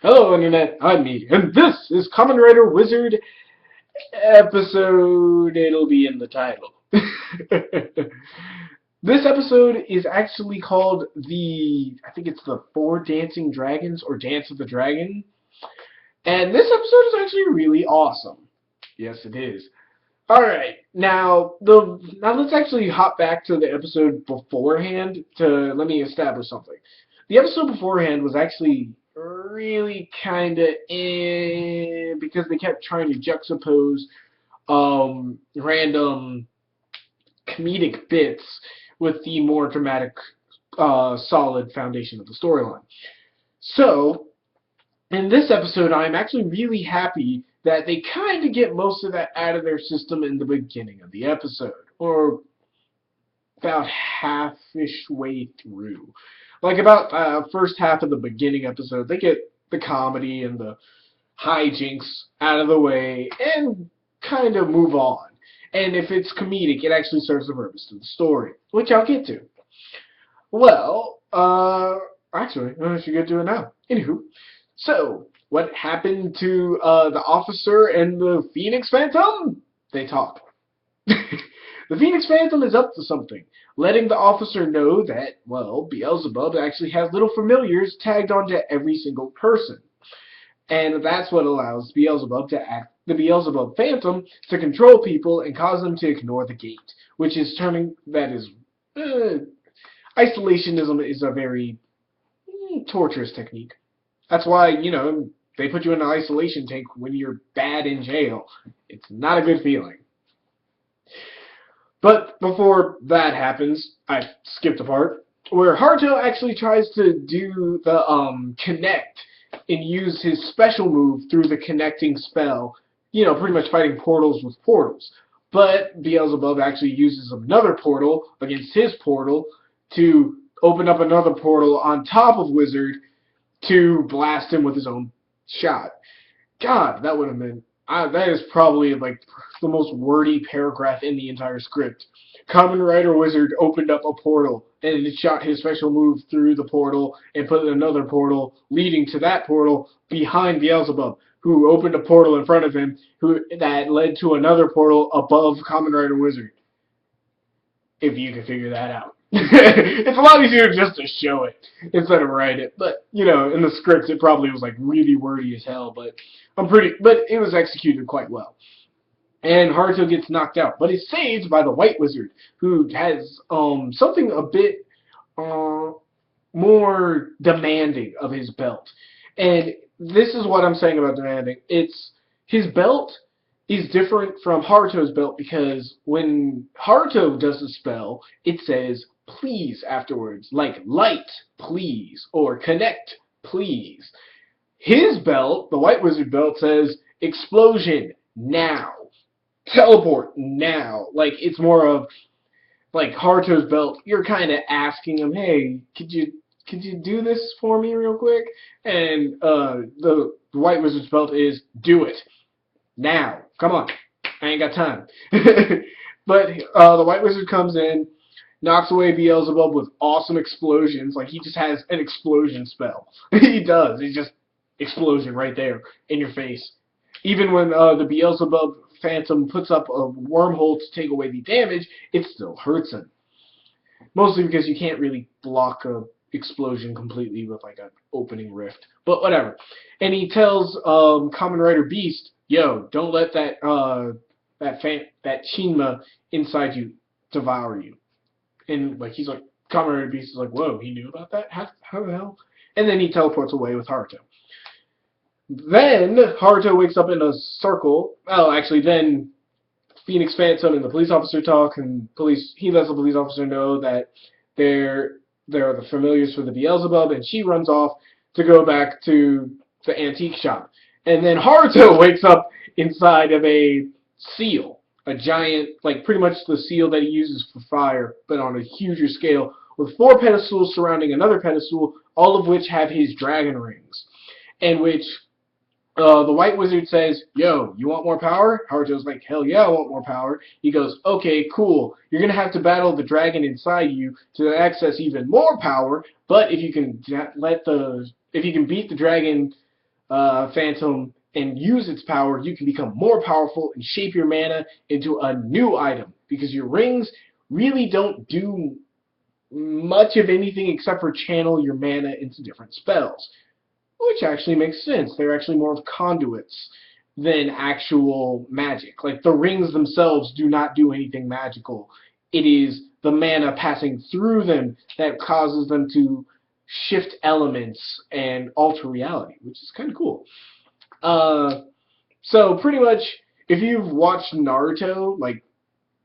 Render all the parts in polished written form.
Hello, Internet. I'm me, and this is Kamen Rider Wizard episode. It'll be in the title. This episode is actually called I think it's the Four Dancing Dragons or Dance of the Dragon. And this episode is actually really awesome. Yes, it is. Alright, now let's actually hop back to the episode beforehand to let me establish something. The episode beforehand was actually really kinda because they kept trying to juxtapose random comedic bits with the more dramatic solid foundation of the storyline. So in this episode, I'm actually really happy that they kind of get most of that out of their system in the beginning of the episode, or about half-ish way through. Like about first half of the beginning episode, they get the comedy and the hijinks out of the way and kind of move on. And if it's comedic, it actually serves a purpose to the story, which I'll get to. Well, actually, I should get to it now. Anywho, so what happened to the officer and the Phoenix Phantom? They talk. The Phoenix Phantom is up to something, letting the officer know that, well, Beelzebub actually has little familiars tagged onto every single person. And that's what allows the Beelzebub Phantom to control people and cause them to ignore the gate, which is isolationism is a very torturous technique. That's why, they put you in an isolation tank when you're bad in jail. It's not a good feeling. But before that happens, I skipped a part where Haruto actually tries to do the connect and use his special move through the connecting spell, pretty much fighting portals with portals. But Beelzebub actually uses another portal against his portal to open up another portal on top of Wizard to blast him with his own shot. God, that would have been... that is probably like the most wordy paragraph in the entire script. Kamen Rider Wizard opened up a portal and it shot his special move through the portal and put another portal leading to that portal behind Beelzebub, who opened a portal in front of him that led to another portal above Kamen Rider Wizard. If you can figure that out. It's a lot easier just to show it instead of write it. But, in the script it probably was like really wordy as hell, but it was executed quite well. And Haruto gets knocked out, but is saved by the White Wizard, who has something a bit more demanding of his belt. And this is what I'm saying about demanding. It's his belt is different from Haruto's belt because when Haruto does the spell, it says please afterwards, like light, please, or connect, please. His belt, the White Wizard belt, says explosion, now. Teleport, now. Like, it's more of, like, Haruto's belt, you're kind of asking him, hey, could you do this for me real quick? And the White Wizard's belt is, do it. Now. Come on. I ain't got time. But the White Wizard comes in, knocks away Beelzebub with awesome explosions. Like, he just has an explosion spell. He does. It's just explosion right there in your face. Even when the Beelzebub Phantom puts up a wormhole to take away the damage, it still hurts him. Mostly because you can't really block a explosion completely with like an opening rift. But whatever. And he tells Kamen Rider Beast, yo, don't let that Shinma inside you devour you. And like he's like, Kamen Rider Beast is like, whoa, he knew about that? How the hell? And then he teleports away with Haruto. Then Haruto wakes up in a circle. Oh, actually, then Phoenix Phantom and the police officer talk, and he lets the police officer know that they're the familiars for the Beelzebub, and she runs off to go back to the antique shop. And then Haruto wakes up inside of a seal, a giant, like pretty much the seal that he uses for fire, but on a huger scale, with 4 pedestals surrounding another pedestal, all of which have his dragon rings, and which the White Wizard says, yo, you want more power? Haruto's like, hell yeah, I want more power. He goes, okay, cool. You're going to have to battle the dragon inside you to access even more power, but if you can beat the dragon Phantom and use its power, you can become more powerful and shape your mana into a new item. Because your rings really don't do much of anything except for channel your mana into different spells. Which actually makes sense. They're actually more of conduits than actual magic. Like, the rings themselves do not do anything magical. It is the mana passing through them that causes them to shift elements and alter reality, which is kind of cool. So pretty much, if you've watched Naruto, like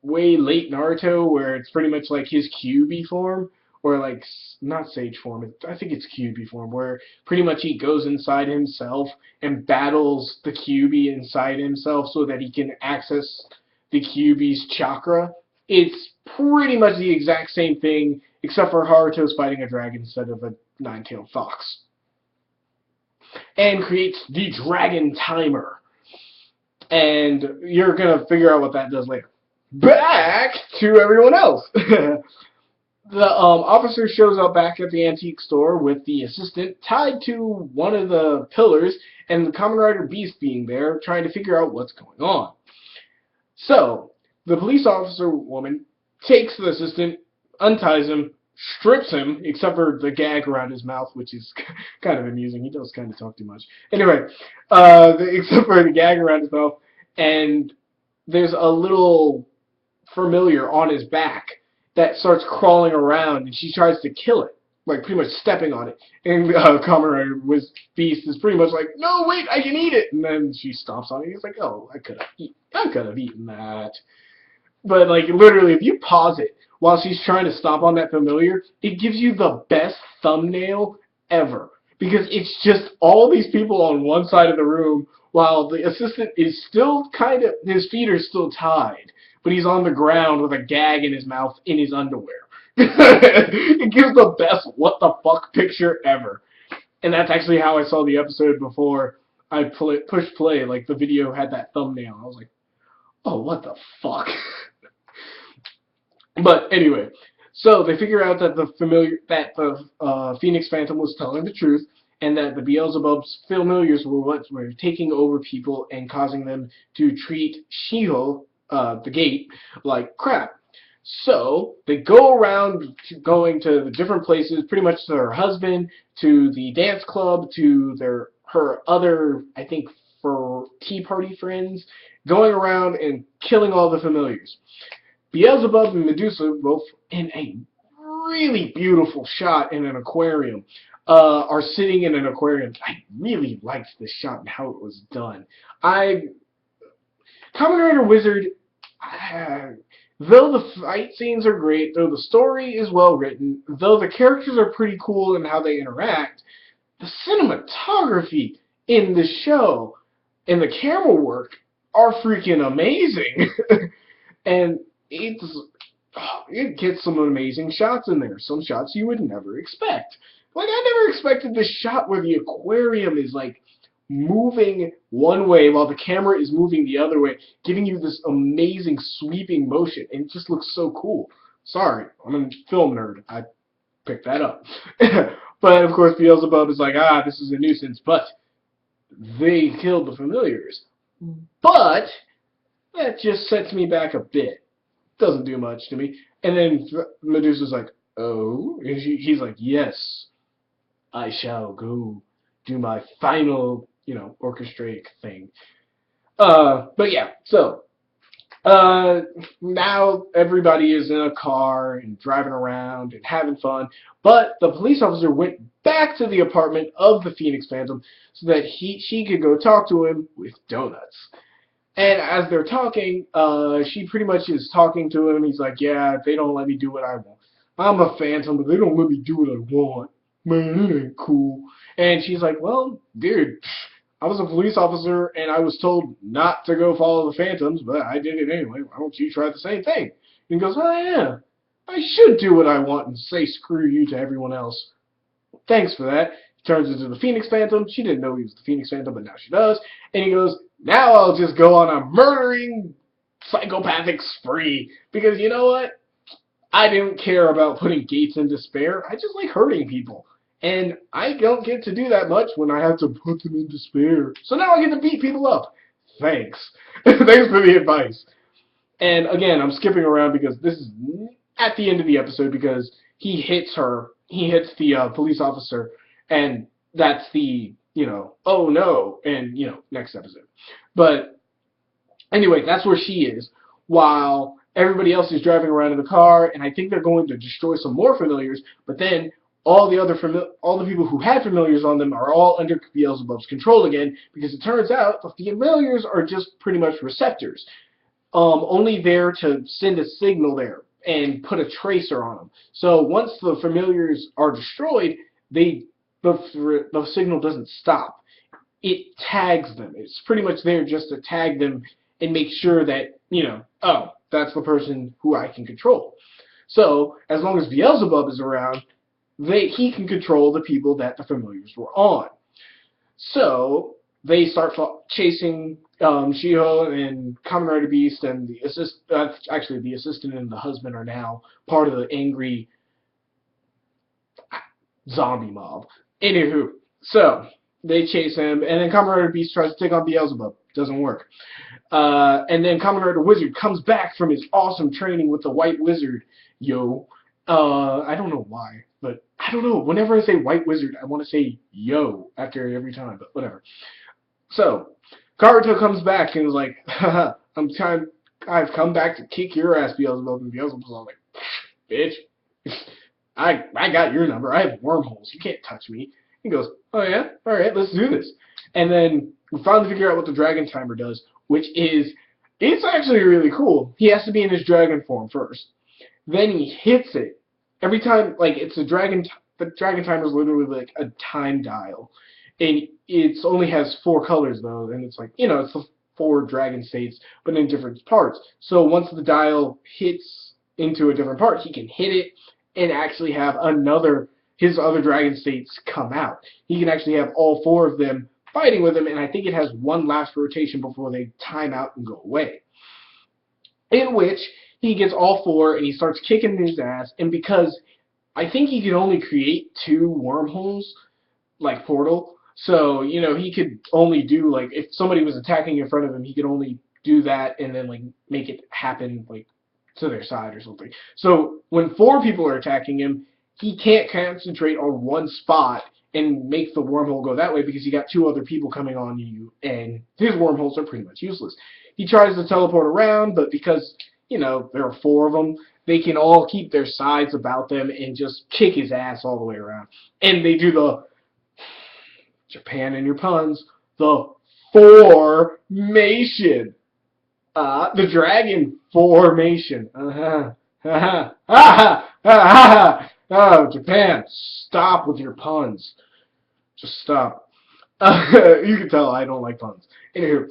way late Naruto, where it's pretty much like his QB form, or like not Sage form, I think it's QB form, where pretty much he goes inside himself and battles the QB inside himself so that he can access the QB's chakra. It's pretty much the exact same thing, except for Haruto's fighting a dragon instead of a nine-tailed fox. And creates the Dragon Timer. And you're going to figure out what that does later. Back to everyone else. The officer shows up back at the antique store with the assistant tied to one of the pillars, and the Kamen Rider Beast being there, trying to figure out what's going on. So, the police officer woman takes the assistant, unties him, strips him, except for the gag around his mouth, which is kind of amusing. He does kind of talk too much. Anyway, except for the gag around his mouth, and there's a little familiar on his back that starts crawling around, and she tries to kill it, like pretty much stepping on it. And Kamen Rider Beast is pretty much like, no, wait, I can eat it. And then she stomps on it. He's like, oh, I could have eaten that. But like literally, if you pause it while she's trying to stomp on that familiar, it gives you the best thumbnail ever, because it's just all these people on one side of the room while the assistant is still his feet are still tied, but he's on the ground with a gag in his mouth in his underwear. It gives the best what the fuck picture ever. And that's actually how I saw the episode before I pushed play. Like, the video had that thumbnail. I was like, oh, what the fuck? But anyway, so they figure out that the Phoenix Phantom was telling the truth, and that the Beelzebub's familiars were taking over people and causing them to treat Shiho, the gate, like crap. So they go around going to the different places, pretty much to her husband, to the dance club, to her other, I think, for tea party friends, going around and killing all the familiars. Beelzebub and Medusa, both in a really beautiful shot in an aquarium, are sitting in an aquarium. I really liked this shot and how it was done. Kamen Rider Wizard, though the fight scenes are great, though the story is well written, though the characters are pretty cool in how they interact, the cinematography in the show and the camera work are freaking amazing. And it gets some amazing shots in there. Some shots you would never expect. Like, I never expected this shot where the aquarium is like moving one way while the camera is moving the other way, giving you this amazing sweeping motion, and it just looks so cool. Sorry, I'm a film nerd. I picked that up. But of course Beelzebub is like, this is a nuisance, but they killed the familiars. But that just sets me back a bit. Doesn't do much to me. And then Medusa's like, oh? And he's like, yes, I shall go do my final, orchestrate thing. But yeah, so now everybody is in a car and driving around and having fun, but the police officer went back to the apartment of the Phoenix Phantom so that she could go talk to him with donuts. And as they're talking, she pretty much is talking to him. He's like, yeah, they don't let me do what I want. I'm a phantom, but they don't let me do what I want. Man, it ain't cool. And she's like, well, dude, I was a police officer, and I was told not to go follow the phantoms, but I did it anyway. Why don't you try the same thing? And he goes, oh, yeah, I should do what I want and say screw you to everyone else. Thanks for that. He turns into the Phoenix Phantom. She didn't know he was the Phoenix Phantom, but now she does. And he goes, now I'll just go on a murdering psychopathic spree. Because you know what? I didn't care about putting Gates in despair. I just like hurting people. And I don't get to do that much when I have to put them in despair. So now I get to beat people up. Thanks. Thanks for the advice. And again, I'm skipping around because this is at the end of the episode because he hits her. He hits the police officer, and that's the, oh no, and, next episode. But anyway, that's where she is, while everybody else is driving around in the car, and I think they're going to destroy some more familiars, but then all the people who had familiars on them are all under Beelzebub's control again, because it turns out the familiars are just pretty much receptors, only there to send a signal there and put a tracer on them. So once the familiars are destroyed, the signal doesn't stop. It tags them. It's pretty much there just to tag them and make sure that, oh, that's the person who I can control. So as long as Beelzebub is around, he can control the people that the familiars were on. So they start chasing Shiho and Kamen Rider Beast, and the assistant and the husband are now part of the angry zombie mob. Anywho, so they chase him, and then Kamen Rider Beast tries to take on Beelzebub. Doesn't work. And then Kamen Rider Wizard comes back from his awesome training with the White Wizard. I don't know why, but I don't know. Whenever I say White Wizard, I want to say yo after every time, but whatever. So Karuto comes back and is like, haha, I've come back to kick your ass, Beelzebub. And Beelzebub's all like, bitch, I got your number. I have wormholes. You can't touch me. He goes, oh yeah? Alright, let's do this. And then we finally figure out what the Dragon Timer does, which is, it's actually really cool. He has to be in his dragon form first. Then he hits it. Every time, like, the Dragon Timer is literally like a time dial. And it only has 4 colors, though, and it's like, it's the 4 dragon states, but in different parts. So once the dial hits into a different part, he can hit it and actually have his other dragon states come out. He can actually have all 4 of them fighting with him, and I think it has one last rotation before they time out and go away. In which he gets all 4 and he starts kicking his ass, and because I think he can only create 2 wormholes, like portal, so, he could only do, like, if somebody was attacking in front of him, he could only do that and then, like, make it happen, like, to their side or something. So when 4 people are attacking him, he can't concentrate on one spot and make the wormhole go that way because you got 2 other people coming on you, and his wormholes are pretty much useless. He tries to teleport around, but because, there are 4 of them, they can all keep their sides about them and just kick his ass all the way around. And they do the Japan and your puns, the formation. The dragon formation. Oh, Japan, stop with your puns. Just stop. You can tell I don't like puns. Anywho,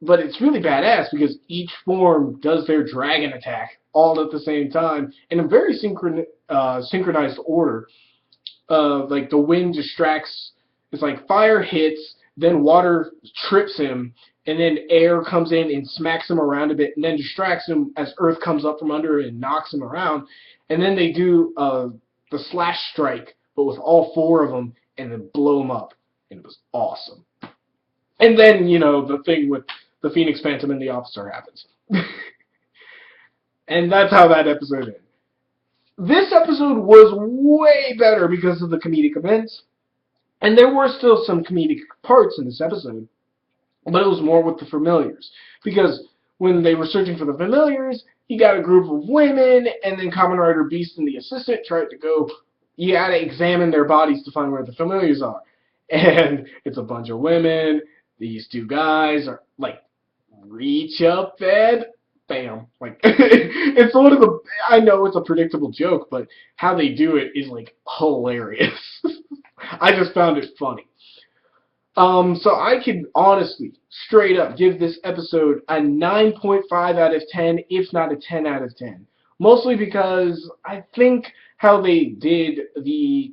but it's really badass because each form does their dragon attack all at the same time in a very synchronized order. Like the wind distracts. It's like fire hits, then water trips him, and then air comes in and smacks him around a bit, and then distracts him as earth comes up from under and knocks him around. And then they do the slash strike, but with all 4 of them, and then blow them up. And it was awesome. And then, the thing with the Phoenix Phantom and the officer happens. And that's how that episode ended. This episode was way better because of the comedic events. And there were still some comedic parts in this episode, but it was more with the familiars. Because when they were searching for the familiars, you got a group of women, and then Kamen Rider Beast and the assistant tried to go, you gotta examine their bodies to find where the familiars are. And it's a bunch of women, these 2 guys are like, reach up and bam. Like, it's one of the, I know it's a predictable joke, but how they do it is like hilarious. I just found it funny. So I can honestly, straight up, give this episode a 9.5 out of 10, if not a 10 out of 10. Mostly because I think how they did the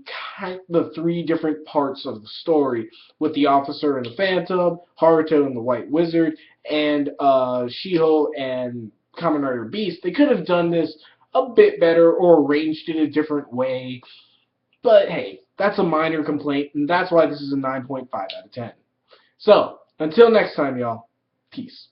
3 different parts of the story with the officer and the Phantom, Haruto and the White Wizard, and Shiho and Kamen Rider Beast, they could have done this a bit better or arranged it a different way. But hey, That's a minor complaint, and that's why this is a 9.5 out of 10. So, until next time, y'all, peace.